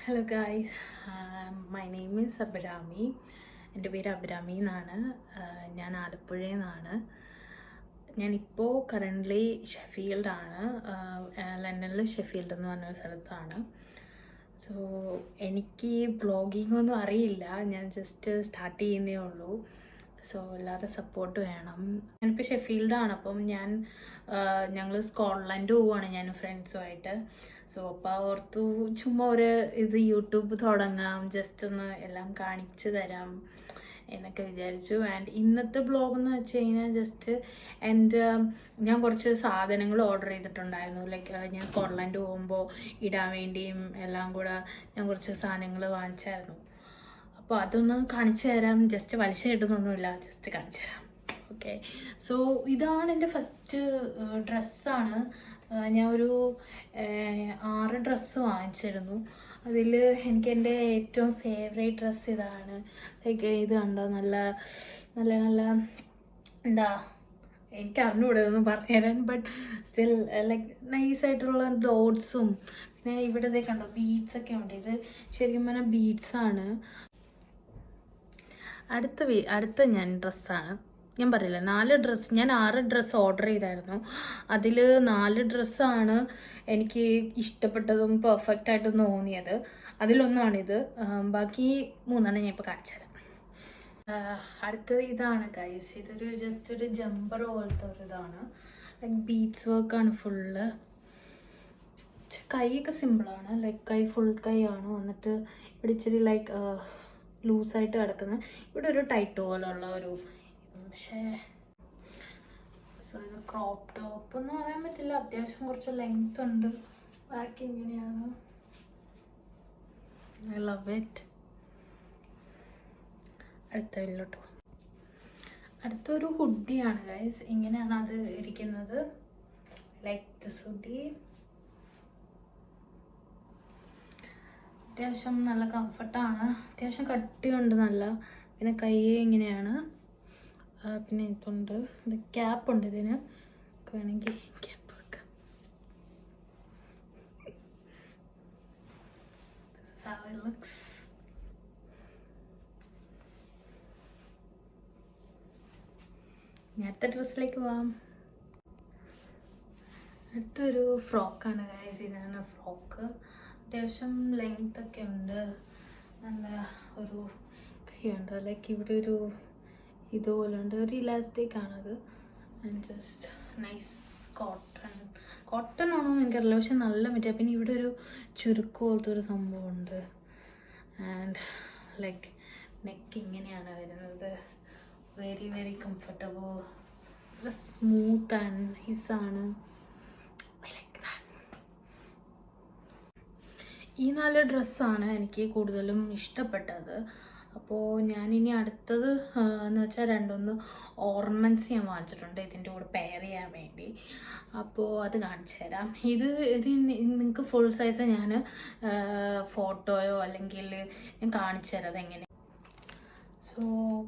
Hello guys, my name is Abrami. എൻ്റെ പേര് അബ്രാമി എന്നാണ്. ഞാൻ ആലപ്പുഴയിൽ നിന്നാണ്. ഞാനിപ്പോൾ കറൻ്റ്ലി ഷെഫീൽഡാണ്. ലണ്ടനിൽ ഷെഫീൽഡ് എന്ന് പറഞ്ഞൊരു സ്ഥലത്താണ്. സോ എനിക്ക് ബ്ലോഗിംഗ് ഒന്നും അറിയില്ല. ഞാൻ ജസ്റ്റ് സ്റ്റാർട്ട് ചെയ്യുന്നേ ഉള്ളൂ. സോ എല്ലാവരുടെ സപ്പോർട്ട് വേണം. ഞാനിപ്പോൾ ഷെഫീൽഡാണ്. അപ്പം ഞങ്ങൾ സ്കോട്ട്ലൻഡ് പോവുകയാണ് ഞാൻ ഫ്രണ്ട്സുമായിട്ട്. സോ അപ്പോൾ ഓർത്തു ചുമ്മാ ഇത് യൂട്യൂബ് തുടങ്ങാം, ജസ്റ്റ് ഒന്ന് എല്ലാം കാണിച്ചു തരാം എന്നൊക്കെ വിചാരിച്ചു. ആൻഡ് ഇന്നത്തെ ബ്ലോഗ് എന്ന് വെച്ച് കഴിഞ്ഞാൽ ജസ്റ്റ് ഞാൻ കുറച്ച് സാധനങ്ങൾ ഓർഡർ ചെയ്തിട്ടുണ്ടായിരുന്നു. ലൈക്ക് ഞാൻ സ്കോട്ട്ലൻഡ് പോകുമ്പോൾ ഇടാൻ വേണ്ടിയും എല്ലാം കൂടെ ഞാൻ കുറച്ച് സാധനങ്ങൾ വാങ്ങിച്ചായിരുന്നു. അപ്പോൾ അതൊന്ന് കാണിച്ചു തരാം. ജസ്റ്റ് വലിച്ചു കിട്ടുന്നൊന്നുമില്ല, ജസ്റ്റ് കാണിച്ചു തരാം. ഓക്കെ, സോ ഇതാണ് എൻ്റെ ഫസ്റ്റ് ഡ്രസ്സാണ്. ഞാൻ ഒരു 6 ഡ്രസ്സ് വാങ്ങിച്ചിരുന്നു. അതിൽ എനിക്ക് എൻ്റെ ഏറ്റവും ഫേവറേറ്റ് ഡ്രസ്സ് ഇതാണ്. ലൈക്ക് ഇത് കണ്ടോ, നല്ല നല്ല നല്ല എന്താ, എനിക്ക് അറിഞ്ഞുകൂടെ ഒന്നും പറഞ്ഞുതരാൻ. ബട്ട് സ്റ്റിൽ ലൈക്ക് നൈസായിട്ടുള്ള ഡോട്ട്സും പിന്നെ ഇവിടെ കണ്ടോ ബീഡ്സൊക്കെ ഉണ്ട്. ഇത് ശരിക്കും പറഞ്ഞാൽ ബീഡ്സാണ്. അടുത്ത ഞാൻ ഡ്രസ്സാണ്. ഞാൻ പറയില്ല 6 ഡ്രസ്സ് ഓർഡർ ചെയ്തായിരുന്നു. അതിൽ 4 ഡ്രസ്സാണ് എനിക്ക് ഇഷ്ടപ്പെട്ടതും പെർഫെക്റ്റായിട്ട് തോന്നിയത്. അതിലൊന്നാണിത്. ബാക്കി 3 ഞാൻ ഇപ്പോൾ കാണിച്ചു തരാം. അടുത്തത് ഇതാണ് ഗൈസ്. ഇതൊരു ജസ്റ്റ് ഒരു ജമ്പർ പോലത്തെ ഒരു ഇതാണ്. ലൈക്ക് ബീഡ്സ് വർക്കാണ് ഫുള്ള്. കൈയൊക്കെ സിമ്പിളാണ്. ലൈക്ക് കൈ ഫുൾ കൈ ആണ്. വന്നിട്ട് ഇവിടെ ഇച്ചിരി ലൈക്ക് ലൂസായിട്ട് കിടക്കുന്ന, ഇവിടെ ഒരു ടൈറ്റ് പോലുള്ള ഒരു, പക്ഷേ സോ ഇത് ക്രോപ്പ് ടോപ്പ് എന്ന് പറയാൻ പറ്റില്ല. അത്യാവശ്യം കുറച്ച് ലെങ്ത് ഉണ്ട്. ബാക്കി ഇങ്ങനെയാണ്. I love it. അടുത്തല്ലോ, അടുത്തൊരു ഹുഡിയാണ് ഗൈസ്. ഇങ്ങനെയാണ് അത് ഇരിക്കുന്നത്. Like this hoodie. അത്യാവശ്യം നല്ല കംഫർട്ടാണ്. അത്യാവശ്യം കട്ടിയുണ്ട് നല്ല. പിന്നെ കൈ ഇങ്ങനെയാണ്. പിന്നെ ഇതുണ്ട്, ക്യാപ്പുണ്ട്. ഇതിന് വേണമെങ്കിൽ ക്യാപ്പ് വെക്കാം. ലുക്സ്. അടുത്ത ഡ്രസ്സിലേക്ക് പോവാം. അടുത്തൊരു ഫ്രോക്കാണ് ഗൈസ്. ഇതാണ് ഫ്രോക്ക്. അത്യാവശ്യം ലെങ്ത് ഒക്കെ ഉണ്ട്. നല്ല ഒരു കൈയുണ്ട്. ലൈക്ക് ഇവിടെ ഒരു ഇതുപോലെ ഉണ്ട്. ഒരു ഇലാസ്റ്റിക് ആണത്. ആൻഡ് ജസ്റ്റ് നൈസ് കോട്ടൺ ആണോ എന്ന് എനിക്കറിയില്ല, പക്ഷെ നല്ല മെറ്റീരിയൽ. പിന്നെ ഇവിടെ ഒരു ചുരുക്ക് പോലത്തെ ഒരു സംഭവമുണ്ട്. ആൻഡ് ലൈക്ക് നെക്ക് ഇങ്ങനെയാണ് വരുന്നത്. Very very comfortable, smooth and നൈസാണ്. ഈ 4 ഡ്രസ്സാണ് എനിക്ക് കൂടുതലും ഇഷ്ടപ്പെട്ടത്. അപ്പോൾ ഞാനിനി അടുത്തത് എന്ന് വെച്ചാൽ 2 ഓർണമെൻറ്റ്സ് ഞാൻ വാങ്ങിച്ചിട്ടുണ്ട് ഇതിൻ്റെ കൂടെ പെയർ ചെയ്യാൻ വേണ്ടി. അപ്പോൾ അത് കാണിച്ചു തരാം. ഇത് നിങ്ങൾക്ക് ഫുൾ സൈസ് ഞാൻ ഫോട്ടോയോ അല്ലെങ്കിൽ ഞാൻ കാണിച്ചു തരാം അതെങ്ങനെ. സോ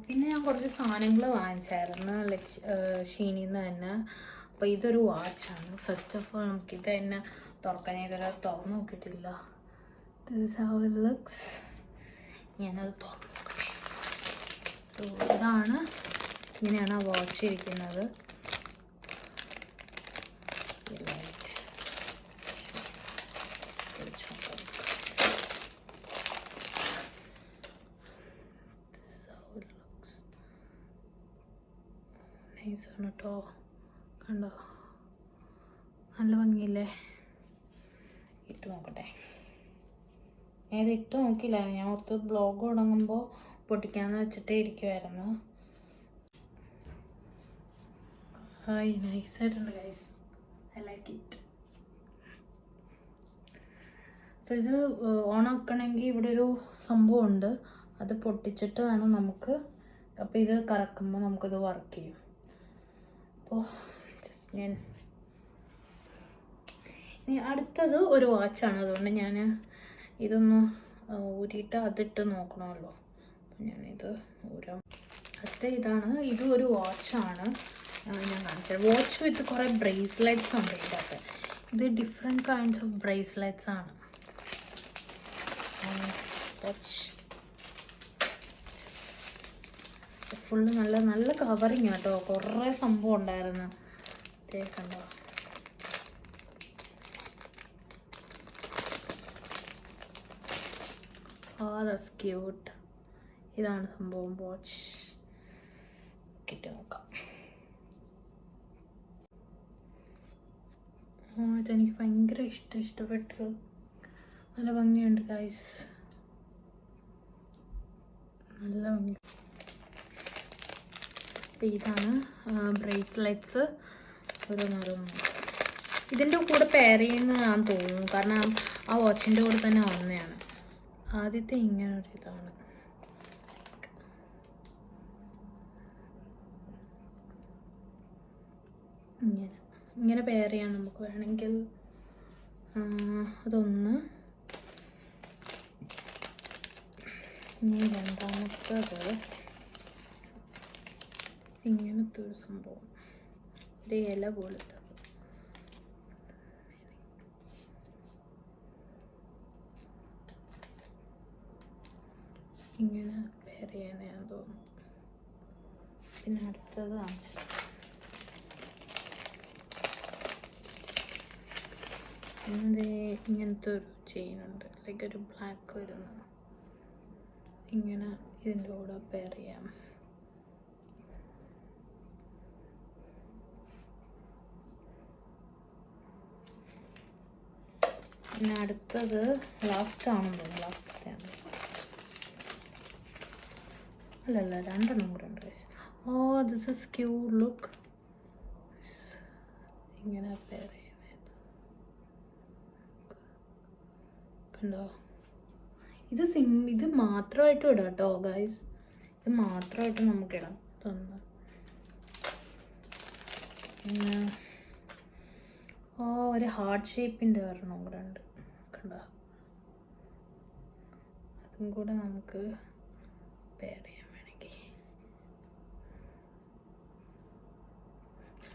പിന്നെ ഞാൻ കുറച്ച് സാധനങ്ങൾ വാങ്ങിച്ചായിരുന്നു ലൈക്ക് ഷീനിൽ നിന്ന് തന്നെ. അപ്പോൾ ഇതൊരു വാച്ചാണ്. ഫസ്റ്റ് ഓഫ് ഓൾ നമുക്കിത് തന്നെ തുറക്കാൻ, ഇതുവരെ തുറന്നു നോക്കിയിട്ടില്ല. This is how it looks. ഞാനത് തുറന്നു നോക്കട്ടെ. സോ ഇതാണ്, ഇങ്ങനെയാണ് ആ വാച്ച് ഇരിക്കുന്നത്. നൈസാണ് കേട്ടോ, കണ്ടോ, നല്ല ഭംഗിയില്ലേ. ഇട്ട് നോക്കട്ടെ. ഞാൻ ഇട്ട് നോക്കില്ല. ഞാൻ ഓർത്ത് ബ്ലോഗ് തുടങ്ങുമ്പോൾ പൊട്ടിക്കാന്ന് വെച്ചിട്ടേ ഇരിക്കുമായിരുന്നു. ഹായ്, നൈസായിട്ടുണ്ട് guys. I like it. So ഇത് ഓണാക്കണമെങ്കിൽ ഇവിടെ ഒരു സംഭവമുണ്ട്. അത് പൊട്ടിച്ചിട്ട് വേണം നമുക്ക്. അപ്പോൾ ഇത് കറക്കുമ്പോൾ നമുക്കത് വർക്ക് ചെയ്യും. അപ്പോൾ ജസ്റ്റ് ഞാൻ ഇനി അടുത്തത് ഒരു വാച്ചാണ്. അതുകൊണ്ട് ഞാൻ ഇതൊന്ന് ഊരിയിട്ട് അതിട്ട് നോക്കണമല്ലോ. അപ്പം ഞാനിത് ഊരാം. അടുത്ത ഇതാണ്. ഇതും ഒരു വാച്ചാണ്. ഞാൻ കാണിച്ചത് വാച്ച് വിത്ത് കുറേ ബ്രേസ്ലെറ്റ്സ് ഉണ്ട് ഇതിനകത്ത്. ഇത് ഡിഫറെൻറ്റ് കൈൻഡ്സ് ഓഫ് ബ്രേസ്ലെറ്റ്സ് ആണ്. വാച്ച് ഫുള്ള് നല്ല നല്ല കവറിങ് കേട്ടോ. കുറേ സംഭവം ഉണ്ടായിരുന്നു. കണ്ടോ, ദാറ്റ്സ് ക്യൂട്ട്. ഇതാണ് സംഭവം, വാച്ച്. കിട്ടി നോക്കാം. ഇതെനിക്ക് ഭയങ്കര ഇഷ്ടപ്പെട്ടു. നല്ല ഭംഗിയുണ്ട് ഗൈസ്, നല്ല ഭംഗി. അപ്പോൾ ഇതാണ് ബ്രേസ്ലെറ്റ്സ്. ഒരു നിറം ഇതിൻ്റെ കൂടെ പെയർ ചെയ്യുന്നതാണെന്ന് തോന്നുന്നു, കാരണം ആ വാച്ചിൻ്റെ കൂടെ തന്നെ വന്നതാണ്. ആദ്യത്തെ ഇങ്ങനൊരു ഇതാണ്. ഇങ്ങനെ പെയർ ചെയ്യാൻ നമുക്ക് വേണമെങ്കിൽ. അതൊന്ന്. ഇനി രണ്ടാമത്തത് ഇങ്ങനത്തെ ഒരു സംഭവം, ഒരു ഇല പോലത്തെ. ഇങ്ങനെ പെയർ ചെയ്യാനാണ് തോന്നുന്നു. പിന്നെ അടുത്തത് കാണിച്ചു. ഇങ്ങനത്തെ ഒരു ചെയിനുണ്ട്, ലൈക്ക് ഒരു ബ്ലാക്ക് വരുന്നത്. ഇങ്ങനെ ഇതിൻ്റെ കൂടെ പെയർ ചെയ്യാം. പിന്നെ അടുത്തത് ലാസ്റ്റാണെന്ന് തോന്നുന്നു. ലാസ്റ്റത്തെയാണ്. അല്ലല്ല, രണ്ടെണ്ണം കൂടെ ഉണ്ട്. This is cute. ലുക്ക്, ഇങ്ങനെ പെയർ ചെയ്യുന്നത് കണ്ടോ. ഇത് മാത്രമായിട്ടും ഇടാം കേട്ടോ ഗൈസ്. ഇത് മാത്രമായിട്ട് നമുക്കിടാം. ഇതൊന്ന് പിന്നെ ഒരു ഹാർട്ട് ഷേപ്പിൻ്റെ ഒരെണ്ണം കൂടെ ഉണ്ട് കണ്ടോ. അതും കൂടെ നമുക്ക് പെയർ ചെയ്യാൻ വേണമെങ്കിൽ.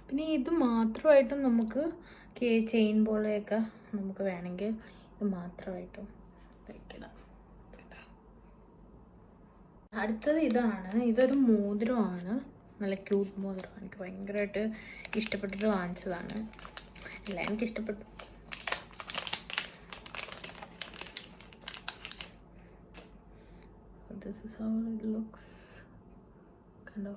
പിന്നെ ഇത് മാത്രമായിട്ടും നമുക്ക് ചെയിൻ പോലെയൊക്കെ നമുക്ക് വേണമെങ്കിൽ ഇത് മാത്രമായിട്ടും വയ്ക്കണം. അടുത്തത് ഇതാണ്. ഇതൊരു മോതിരമാണ്, നല്ല ക്യൂട്ട് മോതിരം. എനിക്ക് ഭയങ്കരമായിട്ട് ഇഷ്ടപ്പെട്ടിട്ട് വാങ്ങിച്ചതാണ്. എല്ലാം എനിക്കിഷ്ടപ്പെട്ടു. This is how it looks. കണ്ടോ,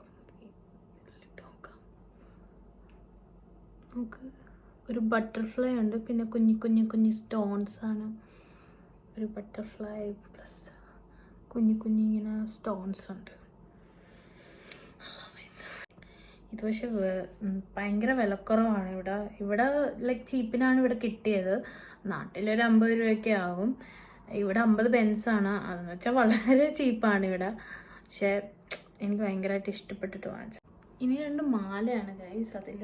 നമുക്ക് ഒരു ബട്ടർഫ്ലൈ ഉണ്ട്, പിന്നെ കുഞ്ഞു കുഞ്ഞു കുഞ്ഞു സ്റ്റോൺസ് ആണ്. ഒരു ബട്ടർഫ്ലൈ പ്ലസ് കുഞ്ഞു കുഞ്ഞു ഇങ്ങനെ സ്റ്റോൺസ് ഉണ്ട്. ഇത് പക്ഷെ ഭയങ്കര വിലക്കുറവാണ് ഇവിടെ ലൈക്ക് ചീപ്പിനാണ് ഇവിടെ കിട്ടിയത്. നാട്ടിലൊരു 50 രൂപയൊക്കെ ആകും. ഇവിടെ 50 പെൻസാണ്. അതെന്ന് വെച്ചാൽ വളരെ ചീപ്പാണ് ഇവിടെ. പക്ഷെ എനിക്ക് ഭയങ്കരമായിട്ട് ഇഷ്ടപ്പെട്ടിട്ട് വാങ്ങിച്ചു. ഇനി 2 മാലയാണ് ഗൈസ്. അതിൽ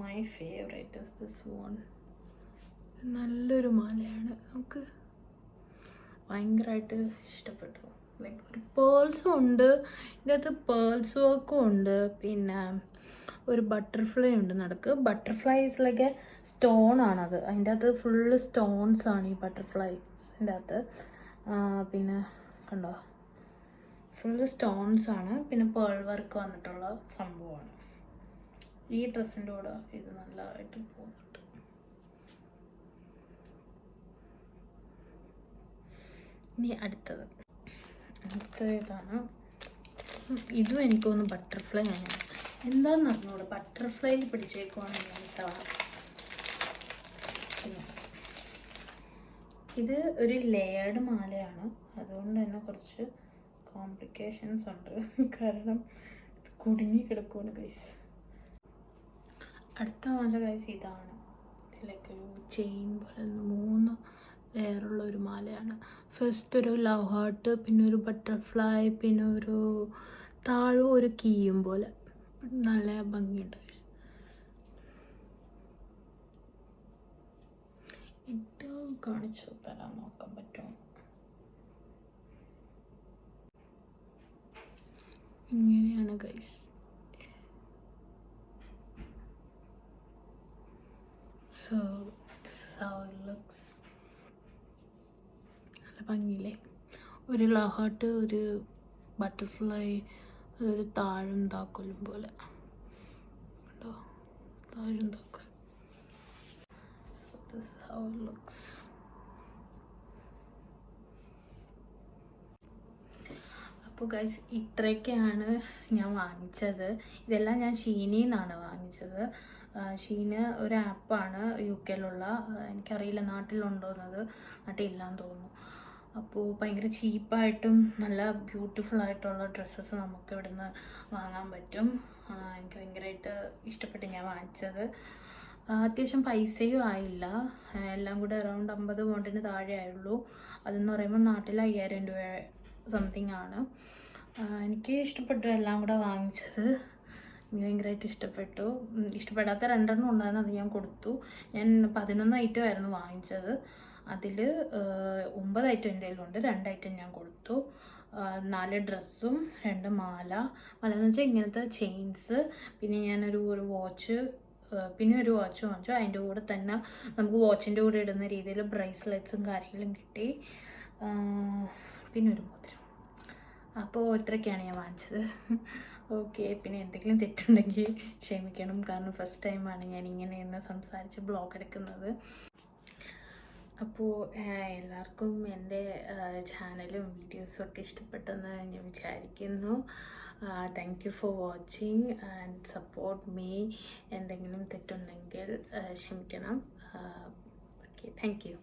my favourite is this one. നല്ലൊരു മാലയാണ്, നമുക്ക് ഭയങ്കരമായിട്ട് ഇഷ്ടപ്പെട്ടു. ലൈക്ക് ഒരു പേൾസും ഉണ്ട്, ഇതിനകത്ത് പേൾസ് വർക്കും ഉണ്ട്, പിന്നെ ഒരു ബട്ടർഫ്ലൈ ഉണ്ട് നടക്ക്. Butterfly is like A stone ആണത്. അതിൻ്റെ അകത്ത് ഫുള്ള് സ്റ്റോൺസ് ആണ് ഈ ബട്ടർഫ്ലൈസിൻ്റെ അകത്ത്. പിന്നെ കണ്ടോ, ഫുള്ള് സ്റ്റോൺസ് ആണ്. പിന്നെ പേൾ വർക്ക് വന്നിട്ടുള്ള സംഭവമാണ്. ഈ ഡ്രസ്സിൻ്റെ കൂടെ ഇത് നല്ലതായിട്ട് പോകുന്നുണ്ട്. ഇനി അടുത്തത് ഇതാണ്. ഇതും എനിക്കൊന്ന് ബട്ടർഫ്ലൈ ആണ്. എന്താണെന്ന് അറിഞ്ഞൂടെ, ബട്ടർഫ്ലൈയിൽ പിടിച്ചേക്കുവാണെങ്കിൽ ഇത് ഒരു ലെയർഡ് മാലയാണ്. അതുകൊണ്ട് തന്നെ കുറച്ച് കോംപ്ലിക്കേഷൻസ് ഉണ്ട്, കാരണം കുടുങ്ങി കിടക്കുവാണ് ഗൈസ്. അടുത്ത മാല ഗൈസ് ഇതാണ്. ഇതിലേക്ക് ഒരു ചെയിൻ പോലെ 3 ലെയറുള്ള ഒരു മാലയാണ്. ഫസ്റ്റ് ഒരു ലവ് ഹാർട്ട്, പിന്നെ ഒരു ബട്ടർഫ്ലൈ, പിന്നെ ഒരു താഴെ ഒരു കീയും പോലെ. നല്ല ഭംഗിയുണ്ട് ഗൈസ്. ഇത് കാണിച്ചു തരാൻ നോക്കാൻ പറ്റുമോ? ഇങ്ങനെയാണ് guys. So this is how it looks. നല്ല ഭംഗിയില്ലേ, ഒരു ലവ് ഹാർട്ട്, ഒരു ബട്ടർഫ്ലൈ, അതൊരു താഴും താക്കോലും പോലെ കേട്ടോ, താഴും താക്കോൽ. So this how it looks. അപ്പോൾ ഗൈസ്, ഇത്രയൊക്കെയാണ് ഞാൻ വാങ്ങിച്ചത്. ഇതെല്ലാം ഞാൻ ഷീനിൽ നിന്നാണ് വാങ്ങിച്ചത്. ഷീന് ഒരു ആപ്പാണ് UK-യിലുള്ള, എനിക്കറിയില്ല നാട്ടിലുണ്ടോയെന്നത്, നാട്ടിലില്ലാന്ന് തോന്നുന്നു. അപ്പോൾ ഭയങ്കര ചീപ്പായിട്ടും നല്ല ബ്യൂട്ടിഫുൾ ആയിട്ടുള്ള ഡ്രസ്സസ് നമുക്ക് ഇവിടുന്ന് വാങ്ങാൻ പറ്റും. എനിക്ക് ഭയങ്കരമായിട്ട് ഇഷ്ടപ്പെട്ട് ഞാൻ വാങ്ങിച്ചത്. അത്യാവശ്യം പൈസയും ആയില്ല, എല്ലാം കൂടെ അറൗണ്ട് 50 പൗണ്ടിന് താഴെ ആയുള്ളൂ. അതെന്ന് പറയുമ്പോൾ നാട്ടിൽ 5000 രൂപ സംതിങ് ആണ്. എനിക്ക് ഇഷ്ടപ്പെട്ടു എല്ലാം കൂടെ വാങ്ങിച്ചത്. എനിക്ക് ഭയങ്കരമായിട്ട് ഇഷ്ടപ്പെട്ടു. ഇഷ്ടപ്പെടാത്ത 2 ഉണ്ടായിരുന്നു, അത് ഞാൻ കൊടുത്തു. ഞാൻ 11 ഐറ്റം ആയിരുന്നു വാങ്ങിച്ചത്. അതിൽ 9 ഐറ്റം എൻ്റെ കയ്യിലുണ്ട്, 2 ഐറ്റം ഞാൻ കൊടുത്തു. 4 ഡ്രസ്സും 2 മാല എന്ന് വെച്ചാൽ ഇങ്ങനത്തെ ചെയിൻസ്, പിന്നെ ഞാനൊരു വാച്ച്, പിന്നെ ഒരു വാച്ച് വാങ്ങിച്ചു. അതിൻ്റെ കൂടെ തന്നെ നമുക്ക് വാച്ചിൻ്റെ കൂടെ ഇടുന്ന രീതിയിൽ ബ്രേസ്ലെറ്റ്സും കാര്യങ്ങളും കിട്ടി. പിന്നെ ഒരു മോതിരം. അപ്പോൾ ഇത്രയൊക്കെയാണ് ഞാൻ വാങ്ങിച്ചത്. ഓക്കെ, പിന്നെ എന്തെങ്കിലും തെറ്റുണ്ടെങ്കിൽ ക്ഷമിക്കണം, കാരണം ഫസ്റ്റ് ടൈമാണ് ഞാൻ ഇങ്ങനെയൊന്ന് സംസാരിച്ച് ബ്ലോഗ് എടുക്കുന്നത്. അപ്പോൾ എല്ലാവർക്കും എൻ്റെ ചാനലും വീഡിയോസും ഒക്കെ ഇഷ്ടപ്പെട്ടെന്ന് ഞാൻ വിചാരിക്കുന്നു. Thank you for watching and support me. എന്തെങ്കിലും തെറ്റുണ്ടെങ്കിൽ ക്ഷമിക്കണം. Okay, thank you.